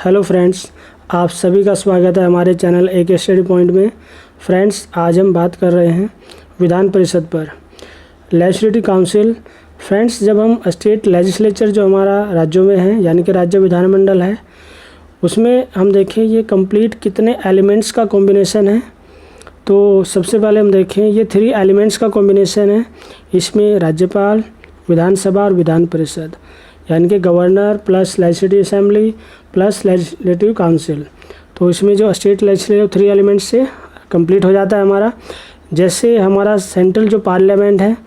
Hello friends, आप सभी का स्वागत है हमारे चैनल एक स्टडी पॉइंट में। फ्रेंड्स, आज हम बात कर रहे हैं विधान परिषद पर, लेजिस्लेटिव काउंसिल। फ्रेंड्स, जब हम स्टेट लेजिस्लेचर जो हमारा राज्यों में है यानी कि राज्य विधानमंडल है, उसमें हम देखें ये कंप्लीट कितने एलिमेंट्स का कॉम्बिनेशन है। तो सबसे पहले हम देखें ये 3 एलिमेंट्स का कॉम्बिनेशन है। इसमें राज्यपाल, विधानसभा और विधान परिषद यानी कि governor plus legislative assembly plus legislative council. तो इसमें जो स्टेट लेजिस्लेटिव 3 एलिमेंट्स से कंप्लीट हो जाता है हमारा। जैसे हमारा सेंट्रल जो पार्लियामेंट है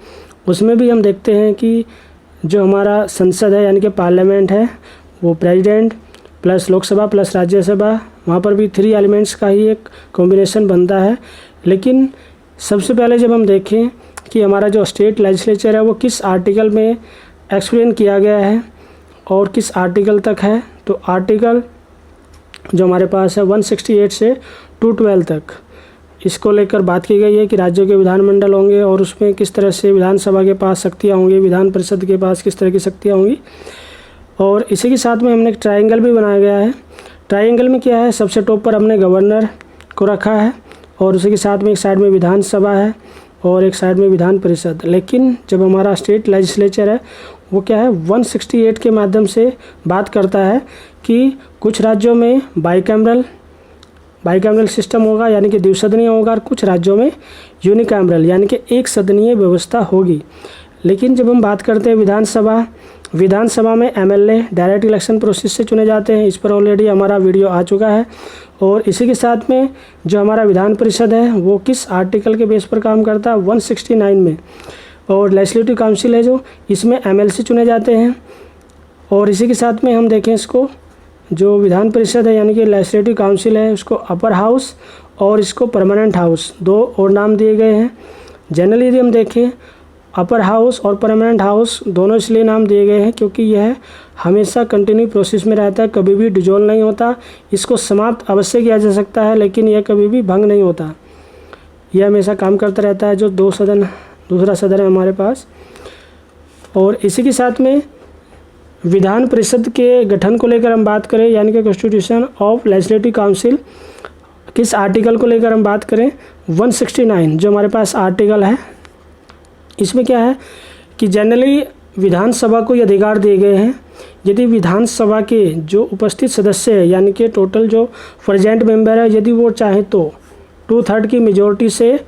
उसमें भी हम देखते हैं कि जो हमारा संसद है यानी कि पार्लियामेंट है वो president plus Lok Sabha plus Rajya Sabha, वहाँ पर भी 3 एलिमेंट्स का ही एक कॉम्बिनेशन बनता है। लेकिन सबसे पहले जब हम देखें कि हमारा जो स्टेट लेजिस्लेचर है वो किस आर्टिकल में एक्सप्लेन किया गया है और किस आर्टिकल तक है, तो आर्टिकल जो हमारे पास है 168 से 212 तक, इसको लेकर बात की गई है कि राज्यों के विधानमंडल होंगे और उसमें किस तरह से विधानसभा के पास शक्तियाँ होंगी, विधान परिषद के पास किस तरह की शक्तियाँ होंगी। और इसी के साथ में हमने एक ट्रायंगल भी बनाया गया है। ट्रायंगल में क्या है, सबसे टॉप पर हमने गवर्नर को रखा है और उसी के साथ में एक साइड में विधानसभा है और एक साइड में विधान परिषद। लेकिन जब हमारा स्टेट लेजिस्लेचर है वो क्या है 168 के माध्यम से बात करता है कि कुछ राज्यों में बाइकैमरल सिस्टम होगा यानी कि द्विसदनीय होगा और कुछ राज्यों में यूनिकैमरल यानी कि एक सदनीय व्यवस्था होगी। लेकिन जब हम बात करते हैं विधानसभा में एमएलए डायरेक्ट इलेक्शन प्रोसेस से चुने जाते हैं। इस पर ऑलरेडी हमारा वीडियो आ चुका है। और इसी के साथ में जो हमारा विधान परिषद है वो किस आर्टिकल के बेस पर काम करता है 169 में। और लेजिस्लेटिव काउंसिल है जो इसमें एमएलसी चुने जाते हैं। और इसी के साथ में हम देखें इसको, जो विधान परिषद है यानी कि लेजिस्लेटिव काउंसिल है उसको अपर हाउस और इसको परमानेंट हाउस 2 और नाम दिए गए हैं। जनरली यदि हम देखें अपर हाउस और परमानेंट हाउस दोनों इसलिए नाम दिए गए हैं क्योंकि यह हमेशा कंटिन्यू प्रोसेस में रहता है, कभी भी डिजोल्व नहीं होता। इसको समाप्त अवश्य किया जा सकता है लेकिन यह कभी भी भंग नहीं होता, यह हमेशा काम करता रहता है। जो दूसरा सदन है हमारे पास। और इसी के साथ में विधान परिषद के गठन को लेकर हम बात करें यानी कि कॉन्स्टिट्यूशन ऑफ लेजिस्लेटिव काउंसिल, किस आर्टिकल को लेकर हम बात करें 169 जो हमारे पास आर्टिकल है, इसमें क्या है कि जनरली विधानसभा को ये अधिकार दिए गए हैं यदि विधानसभा के जो उपस्थित सदस्य है यानी कि टोटल जो प्रेजेंट मेंबर है यदि वो चाहे तो 2/3 की मेजोरिटी से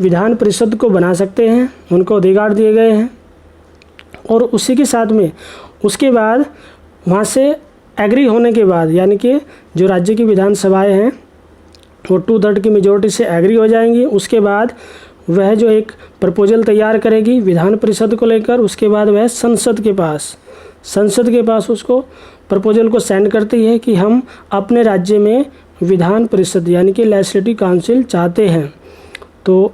विधान परिषद को बना सकते हैं, उनको अधिकार दिए गए हैं। और उसी के साथ में उसके बाद वहाँ से एग्री होने के बाद यानी कि जो राज्य की विधानसभाएं हैं वो 2/3 की मेजोरिटी से एग्री हो जाएंगी। उसके बाद वह जो एक प्रपोजल तैयार करेगी विधान परिषद को लेकर, उसके बाद वह संसद के पास उसको प्रपोजल को सेंड करती है कि हम अपने राज्य में विधान परिषद यानी कि लेजिस्लेटिव काउंसिल चाहते हैं। तो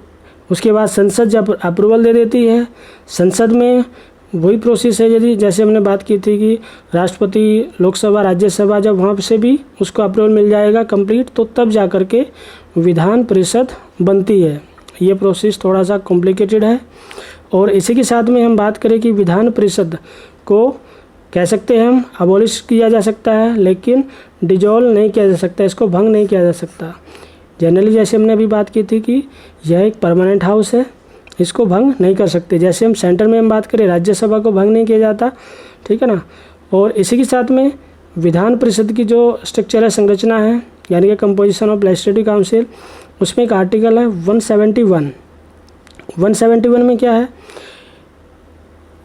उसके बाद संसद जब अप्रूवल दे देती है, संसद में वही प्रोसेस है यदि जैसे हमने बात की थी कि राष्ट्रपति, लोकसभा, राज्यसभा, जब वहाँ से भी उसको अप्रूवल मिल जाएगा कंप्लीट, तो तब जा कर के विधान परिषद बनती है। ये प्रोसेस थोड़ा सा कॉम्प्लिकेटेड है। और इसी के साथ में हम बात करें कि विधान परिषद को कह सकते हैं हम अबॉलिश किया जा सकता है लेकिन डिजोल्व नहीं किया जा सकता, इसको भंग नहीं किया जा सकता। जनरली जैसे हमने अभी बात की थी कि यह एक परमानेंट हाउस है, इसको भंग नहीं कर सकते। जैसे हम सेंटर में हम बात करें राज्यसभा को भंग नहीं किया जाता, ठीक है ना। और इसी के साथ में विधान परिषद की जो स्ट्रक्चर है, संरचना है यानी कि कंपोजिशन ऑफ लेजिस्लेटिव काउंसिल, उसमें एक आर्टिकल है 171 में क्या है,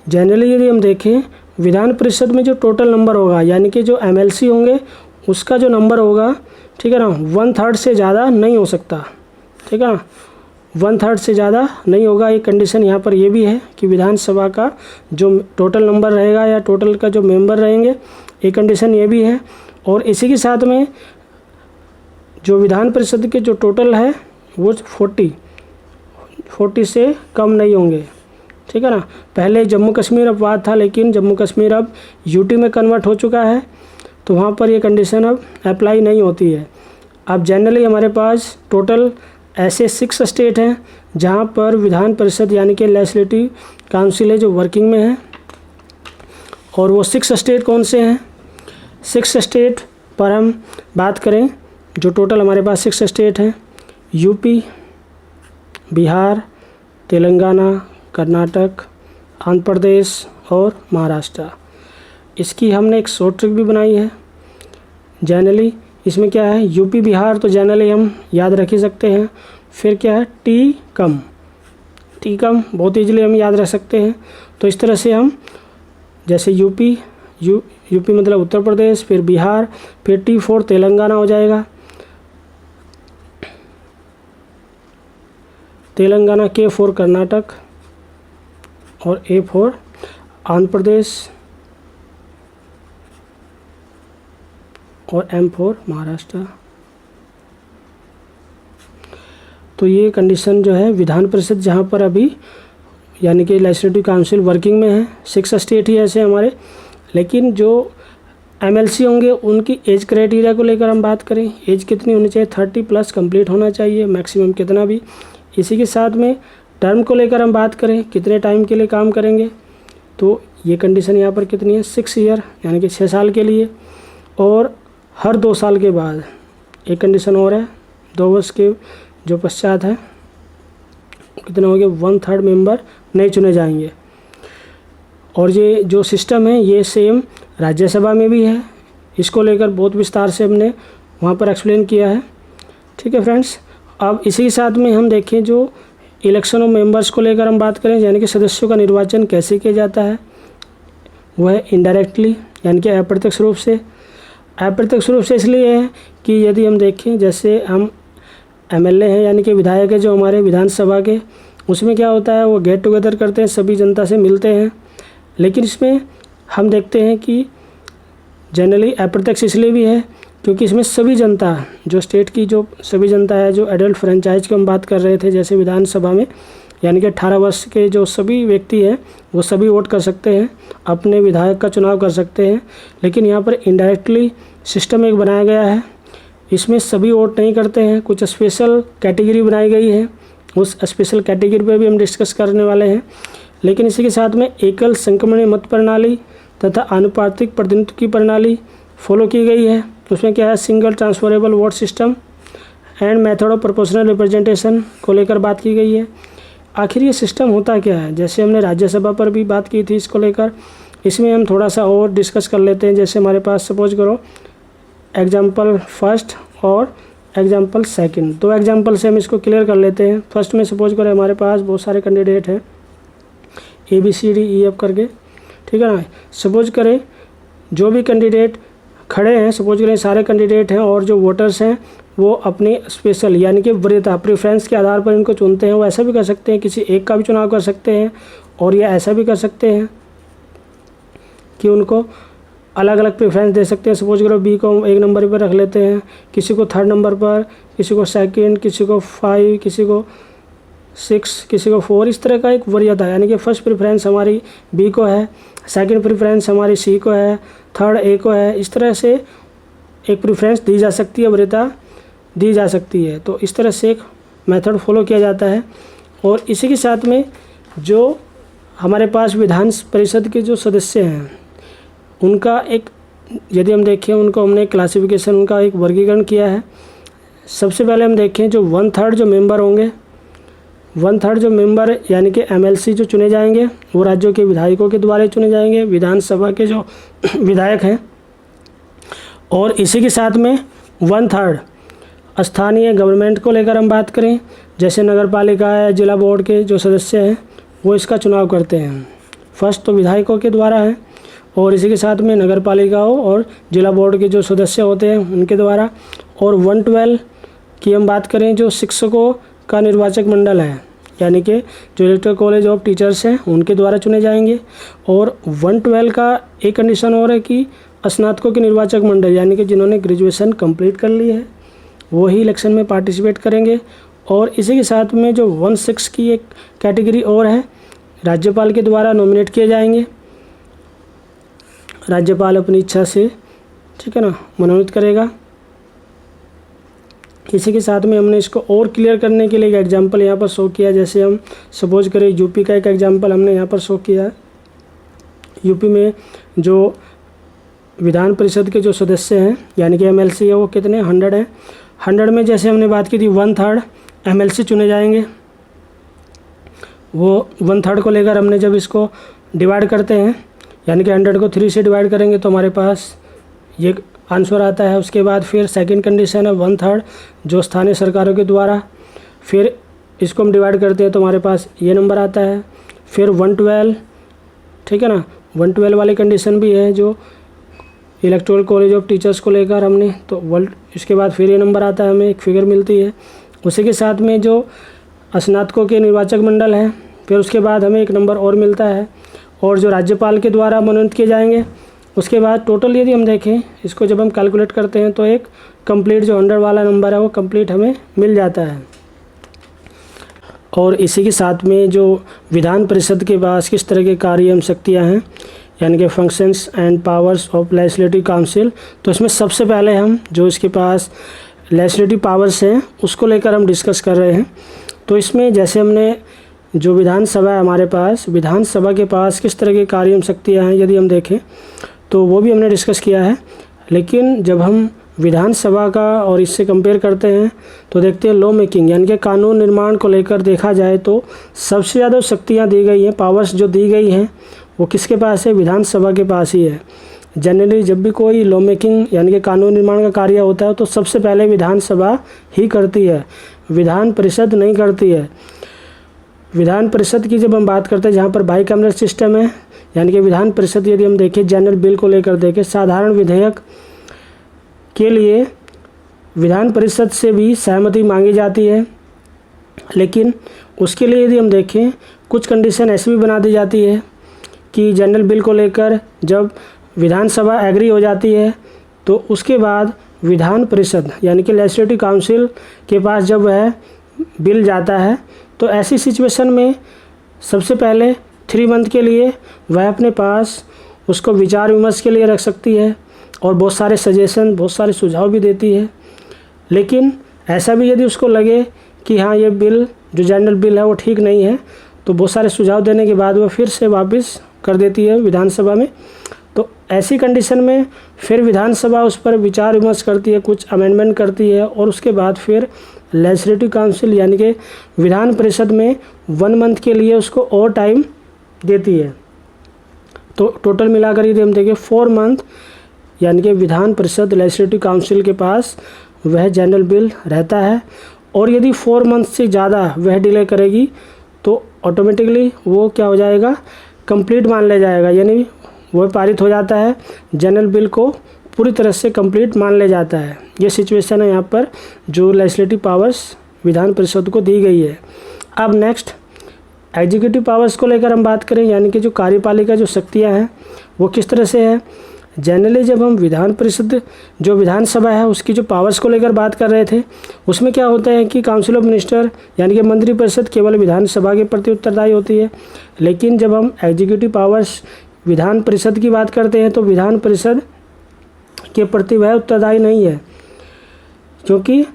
जनरली यदि हम देखें विधान परिषद में जो टोटल नंबर होगा यानी कि जो एमएलसी होंगे उसका जो नंबर होगा, ठीक है ना, 1/3 से ज़्यादा नहीं हो सकता, ठीक है ना, 1/3 से ज़्यादा नहीं होगा। एक कंडीशन यहाँ पर ये भी है कि विधानसभा का जो टोटल नंबर रहेगा या टोटल का जो मेंबर रहेंगे, एक कंडीशन ये भी है। और इसी के साथ में जो विधान परिषद के जो टोटल है वो 40 से कम नहीं होंगे, ठीक है ना। पहले जम्मू कश्मीर अपवाद था लेकिन जम्मू कश्मीर अब यूटी में कन्वर्ट हो चुका है, तो वहाँ पर ये कंडीशन अब अप्लाई नहीं होती है। अब जनरली हमारे पास टोटल ऐसे 6 स्टेट हैं जहाँ पर विधान परिषद यानी कि लेजिस्लेटिव काउंसिल है जो वर्किंग में है। और वो 6 स्टेट कौन से हैं, 6 स्टेट पर हम बात करें, जो टोटल हमारे पास 6 स्टेट हैं, यूपी, बिहार, तेलंगाना, कर्नाटक, आंध्र प्रदेश और महाराष्ट्र। इसकी हमने एक शॉर्ट ट्रिक भी बनाई है। जनरली इसमें क्या है, यूपी बिहार तो जनरली हम याद रख ही सकते हैं। फिर क्या है, टी कम बहुत ईजिली हम याद रख सकते हैं। तो इस तरह से हम जैसे यूपी मतलब उत्तर प्रदेश, फिर बिहार, फिर T4 तेलंगाना हो जाएगा, तेलंगाना, K4 कर्नाटक और A4 आंध्र प्रदेश और M4 महाराष्ट्र। तो ये कंडीशन जो है विधान परिषद जहाँ पर अभी यानी कि लेजिस्लेटिव काउंसिल वर्किंग में है, 6 स्टेट ही ऐसे हमारे। लेकिन जो MLC होंगे उनकी एज क्राइटेरिया को लेकर हम बात करें, एज कितनी होनी चाहिए, 30+ कंप्लीट होना चाहिए, मैक्सिमम कितना भी। इसी के साथ में टर्म को लेकर हम बात करें, कितने टाइम के लिए काम करेंगे, तो ये कंडीशन यहाँ पर कितनी है, 6 ईयर यानी कि 6 साल के लिए। और हर 2 साल के बाद एक कंडीशन और है, 2 वर्ष के जो पश्चात है कितने हो गए, 1/3 मेंबर नहीं चुने जाएंगे। और ये जो सिस्टम है ये सेम राज्यसभा में भी है, इसको लेकर बहुत विस्तार से हमने वहाँ पर एक्सप्लेन किया है। ठीक है फ्रेंड्स, अब इसी के साथ में हम देखें जो इलेक्शन ऑफ मेंबर्स को लेकर हम बात करें, यानी कि सदस्यों का निर्वाचन कैसे किया जाता है, वह है इनडायरेक्टली यानी कि अप्रत्यक्ष रूप से। अप्रत्यक्ष रूप से इसलिए है कि यदि हम देखें जैसे हम MLA हैं यानी कि विधायक है जो हमारे विधानसभा के, उसमें क्या होता है वो गेट टुगेदर करते हैं, सभी जनता से मिलते हैं। लेकिन इसमें हम देखते हैं कि जनरली अप्रत्यक्ष इसलिए भी है क्योंकि इसमें सभी जनता, जो स्टेट की जो सभी जनता है, जो एडल्ट फ्रेंचाइज की हम बात कर रहे थे जैसे विधानसभा में, यानी कि 18 वर्ष के जो सभी व्यक्ति हैं वो सभी वोट कर सकते हैं, अपने विधायक का चुनाव कर सकते हैं। लेकिन यहाँ पर इनडायरेक्टली सिस्टम एक बनाया गया है, इसमें सभी वोट नहीं करते हैं, कुछ स्पेशल कैटेगरी बनाई गई है, उस स्पेशल कैटेगरी पे भी हम डिस्कस करने वाले हैं। लेकिन इसी के साथ में एकल संक्रमणीय मत प्रणाली तथा आनुपातिक प्रतिनिधित्व की प्रणाली फॉलो की गई है। उसमें क्या है, single transferable vote system and method of proportional representation को लेकर बात की गई है। आखिर ये सिस्टम होता क्या है, जैसे हमने राज्यसभा पर भी बात की थी इसको लेकर, इसमें हम थोड़ा सा और डिस्कस कर लेते हैं। जैसे हमारे पास सपोज करो एग्जाम्पल फर्स्ट और एग्जाम्पल सेकंड, 2 एग्जाम्पल से हम इसको क्लियर कर लेते हैं। फर्स्ट में सपोज करें हमारे पास बहुत सारे कैंडिडेट हैं ABCDEF करके, ठीक है ना। सपोज करें जो भी कैंडिडेट खड़े हैं, सपोज करें सारे कैंडिडेट हैं और जो वोटर्स हैं वो अपने स्पेशल यानी कि वरीयता प्रेफरेंस के आधार पर इनको चुनते हैं। वो ऐसा भी कर सकते हैं, किसी एक का भी चुनाव कर सकते हैं, और या ऐसा भी कर सकते हैं कि उनको अलग अलग प्रेफरेंस दे सकते हैं। सपोज करो B को 1 नंबर पर रख लेते हैं, किसी को 3rd नंबर पर, किसी को 2nd, किसी को 5, किसी को 6, किसी को 4, इस तरह का एक वरीयता, यानी कि फर्स्ट प्रेफरेंस हमारी B को है, सेकंड प्रेफरेंस हमारी C को है, 3rd A को है। इस तरह से एक प्रेफरेंस दी जा सकती है, वरीयता दी जा सकती है। तो इस तरह से एक मेथड फॉलो किया जाता है। और इसी के साथ में जो हमारे पास विधान परिषद के जो सदस्य हैं उनका एक, यदि हम देखें उनको हमने क्लासिफिकेशन, उनका एक वर्गीकरण किया है। सबसे पहले हम देखें जो 1/3 जो मेंबर होंगे, 1/3 जो मेंबर यानी कि MLC जो चुने जाएंगे वो राज्यों के विधायकों के द्वारा चुने जाएंगे, विधानसभा के जो विधायक हैं। और इसी के साथ में 1/3 स्थानीय गवर्नमेंट को लेकर हम बात करें, जैसे नगर पालिका है, जिला बोर्ड के जो सदस्य हैं वो इसका चुनाव करते हैं। फर्स्ट तो विधायकों के द्वारा है और इसी के साथ में नगर पालिकाओं और जिला बोर्ड के जो सदस्य होते हैं उनके द्वारा। और 112 की हम बात करें, जो शिक्षकों का निर्वाचक मंडल है यानी कि जो इलेक्टोरल कॉलेज ऑफ टीचर्स हैं उनके द्वारा चुने जाएंगे। और 112 का एक कंडीशन और है कि स्नातकों के निर्वाचक मंडल यानी कि जिन्होंने ग्रेजुएशन कंप्लीट कर ली है वो ही इलेक्शन में पार्टिसिपेट करेंगे। और इसी के साथ में जो 16 की एक कैटेगरी और है, राज्यपाल के द्वारा नॉमिनेट किए जाएंगे, राज्यपाल अपनी इच्छा से, ठीक है ना, मनोनीत करेगा। इसी के साथ में हमने इसको और क्लियर करने के लिए एक एग्जांपल यहाँ पर शो किया। जैसे हम सपोज करें यूपी का एक एग्जांपल हमने यहाँ पर शो किया। यूपी में जो विधान परिषद के जो सदस्य हैं यानी कि एमएलसी है वो कितने 100 हैं। 100 में जैसे हमने बात की थी 1/3 एमएलसी चुने जाएंगे। वो 1/3 को लेकर हमने जब इसको डिवाइड करते हैं यानी कि 100 को 3 से डिवाइड करेंगे तो हमारे पास ये आंसर आता है। उसके बाद फिर सेकंड कंडीशन है 1/3 जो स्थानीय सरकारों के द्वारा, फिर इसको हम डिवाइड करते हैं तो हमारे पास ये नंबर आता है। फिर 112, ठीक है ना, 112 वाली कंडीशन भी है जो इलेक्टोरल कॉलेज ऑफ टीचर्स को लेकर हमने, तो इसके बाद फिर ये नंबर आता है, हमें एक फिगर मिलती है। उसी के साथ में जो स्नातकों के निर्वाचक मंडल है, फिर उसके बाद हमें एक नंबर और मिलता है, और जो राज्यपाल के द्वारा मनोनीत किए जाएंगे। उसके बाद टोटल यदि हम देखें इसको जब हम कैलकुलेट करते हैं तो एक कंप्लीट जो 100 वाला नंबर है वो कंप्लीट हमें मिल जाता है। और इसी के साथ में जो विधान परिषद के पास किस तरह के कार्य एवं शक्तियाँ हैं यानी कि functions and powers of legislative council, तो इसमें सबसे पहले हम जो इसके पास लेजिस्लेटिव पावर्स हैं उसको लेकर हम डिस्कस कर रहे हैं। तो इसमें जैसे हमने जो विधानसभा है हमारे पास, विधानसभा के पास किस तरह के कार्य एवं शक्तियाँ हैं यदि हम देखें तो वो भी हमने डिस्कस किया है। लेकिन जब हम विधानसभा का और इससे कंपेयर करते हैं तो देखते हैं लॉ मेकिंग यानी कि कानून निर्माण को लेकर देखा जाए तो सबसे ज़्यादा शक्तियाँ दी गई हैं, पावर्स जो दी गई हैं वो किसके पास है, विधानसभा के पास ही है। जनरली जब भी कोई लॉ मेकिंग यानी कि कानून निर्माण का कार्य होता है तो सबसे पहले विधानसभा ही करती है, विधान परिषद नहीं करती है। विधान परिषद की जब हम बात करते हैं जहाँ पर बाईकैमरल सिस्टम है यानी कि विधान परिषद यदि हम देखें जनरल बिल को लेकर देखें, साधारण विधेयक के लिए विधान परिषद से भी सहमति मांगी जाती है। लेकिन उसके लिए यदि हम देखें कुछ कंडीशन ऐसी भी बना दी जाती है कि जनरल बिल को लेकर जब विधानसभा एग्री हो जाती है तो उसके बाद विधान परिषद यानी कि लेजिस्लेटिव काउंसिल के पास जब वह बिल जाता है तो ऐसी सिचुएशन में सबसे पहले 3 मंथ के लिए वह अपने पास उसको विचार विमर्श के लिए रख सकती है और बहुत सारे सजेशन, बहुत सारे सुझाव भी देती है। लेकिन ऐसा भी यदि उसको लगे कि हाँ ये बिल जो जनरल बिल है वो ठीक नहीं है तो बहुत सारे सुझाव देने के बाद वह फिर से वापस कर देती है विधानसभा में। तो ऐसी कंडीशन में फिर विधानसभा उस पर विचार विमर्श करती है, कुछ अमेंडमेंट करती है और उसके बाद फिर लेजिस्लेटिव काउंसिल यानी कि विधान परिषद में 1 मंथ के लिए उसको और टाइम देती है। तो टोटल मिलाकर यदि हम देखें 4 मंथ यानी कि विधान परिषद लेजिस्लेटिव काउंसिल के पास वह जनरल बिल रहता है। और यदि 4 मंथ से ज़्यादा वह डिले करेगी तो ऑटोमेटिकली वो क्या हो जाएगा, कंप्लीट मान लिया जाएगा, यानी वह पारित हो जाता है, जनरल बिल को पूरी तरह से कंप्लीट मान लिया जाता है। ये सिचुएशन है यहाँ पर जो लेजिस्लेटिव पावर्स विधान परिषद को दी गई है। अब नेक्स्ट एग्जीक्यूटिव पावर्स को लेकर हम बात करें यानी कि जो कार्यपालिका जो शक्तियाँ हैं वो किस तरह से है। जनरली जब हम विधान परिषद जो विधानसभा है उसकी जो पावर्स को लेकर बात कर रहे थे उसमें क्या होता है कि काउंसिल ऑफ मिनिस्टर यानी कि मंत्रिपरिषद केवल विधानसभा के प्रति उत्तरदायी होती है। लेकिन जब हम एग्जीक्यूटिव पावर्स विधान परिषद की बात करते हैं तो विधान परिषद के प्रति वह उत्तरदायी नहीं है, क्योंकि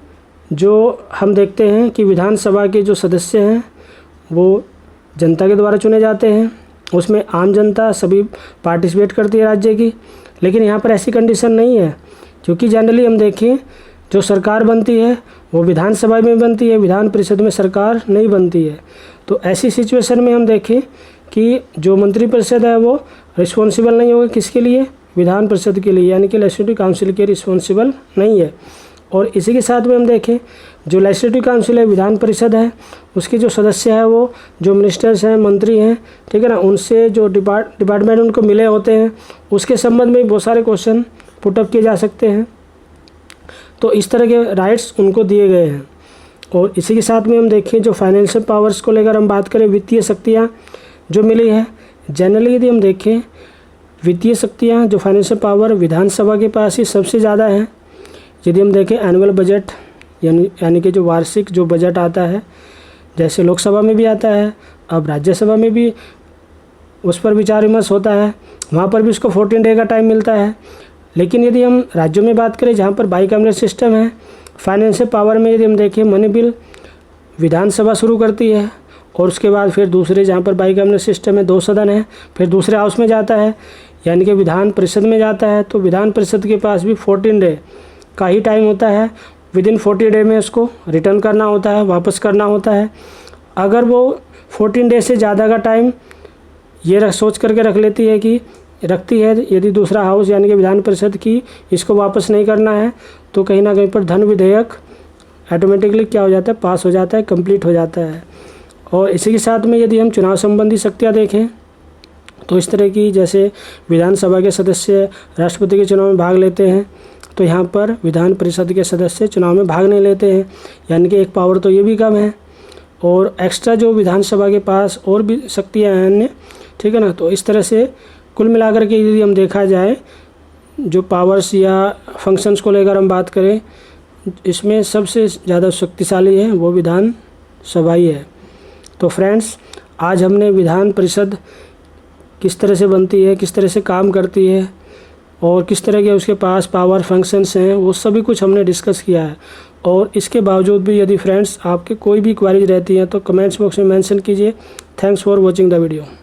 जो हम देखते हैं कि विधानसभा के जो सदस्य हैं वो जनता के द्वारा चुने जाते हैं, उसमें आम जनता सभी पार्टिसिपेट करती है राज्य की। लेकिन यहाँ पर ऐसी कंडीशन नहीं है, क्योंकि जनरली हम देखें जो सरकार बनती है वो विधानसभा में बनती है, विधान परिषद में सरकार नहीं बनती है। तो ऐसी सिचुएशन में हम देखें कि जो मंत्रिपरिषद है वो रिस्पॉन्सिबल नहीं होगा किसके लिए, विधान परिषद के लिए, यानी कि लेजिस्लेटिव काउंसिल के रिस्पॉन्सिबल नहीं है। और इसी के साथ में हम देखें जो लेजिस्लेटिव काउंसिल है विधान परिषद है उसके जो सदस्य है वो जो मिनिस्टर्स हैं, मंत्री हैं, ठीक है ना, उनसे जो डिपार्टमेंट उनको मिले होते हैं उसके संबंध में बहुत सारे क्वेश्चन पुटअप किए जा सकते हैं। तो इस तरह के राइट्स उनको दिए गए हैं। और इसी के साथ में हम देखें जो फाइनेंशियल पावर्स को लेकर हम बात करें, वित्तीय शक्तियाँ जो मिली है, जनरली यदि हम देखें वित्तीय शक्तियाँ जो फाइनेंशियल पावर विधानसभा के पास ही सबसे ज़्यादा है। यदि हम देखें एनुअल बजट यानी कि जो वार्षिक जो बजट आता है, जैसे लोकसभा में भी आता है, अब राज्यसभा में भी उस पर विचार विमर्श होता है, वहाँ पर भी उसको 14 डे का टाइम मिलता है। लेकिन यदि हम राज्यों में बात करें जहाँ पर बाईकैमरल सिस्टम है, फाइनेंशियल पावर में यदि हम देखें मनी बिल विधानसभा शुरू करती है और उसके बाद फिर दूसरे जहाँ पर बाईकैमरल सिस्टम है 2 सदन है, फिर दूसरे हाउस में जाता है। यानी कि विधान परिषद में जाता है तो विधान परिषद के पास भी 14 डे का ही टाइम होता है। विदिन 40 डे में उसको रिटर्न करना होता है, वापस करना होता है। अगर वो 14 डे से ज़्यादा का टाइम ये सोच करके रखती है यदि दूसरा हाउस यानी कि विधान परिषद की इसको वापस नहीं करना है तो कहीं ना कहीं पर धन विधेयक ऑटोमेटिकली क्या हो जाता है, पास हो जाता है, कंप्लीट हो जाता है। और इसी के साथ में यदि हम चुनाव संबंधी शक्तियाँ देखें तो इस तरह की जैसे विधानसभा के सदस्य राष्ट्रपति के चुनाव में भाग लेते हैं तो यहाँ पर विधान परिषद के सदस्य चुनाव में भाग नहीं लेते हैं, यानी कि एक पावर तो ये भी कम है और एक्स्ट्रा जो विधानसभा के पास और भी शक्तियाँ हैं अन्य, ठीक है ना। तो इस तरह से कुल मिलाकर के यदि हम देखा जाए जो पावर्स या फंक्शंस को लेकर हम बात करें, इसमें सबसे ज़्यादा शक्तिशाली है वो विधान सभा ही है। तो फ्रेंड्स, आज हमने विधान परिषद किस तरह से बनती है, किस तरह से काम करती है और किस तरह के उसके पास पावर फंक्शंस हैं, वो सभी कुछ हमने डिस्कस किया है। और इसके बावजूद भी यदि फ्रेंड्स आपके कोई भी क्वेरीज रहती हैं तो कमेंट्स बॉक्स में मेंशन कीजिए। Thanks for watching the video.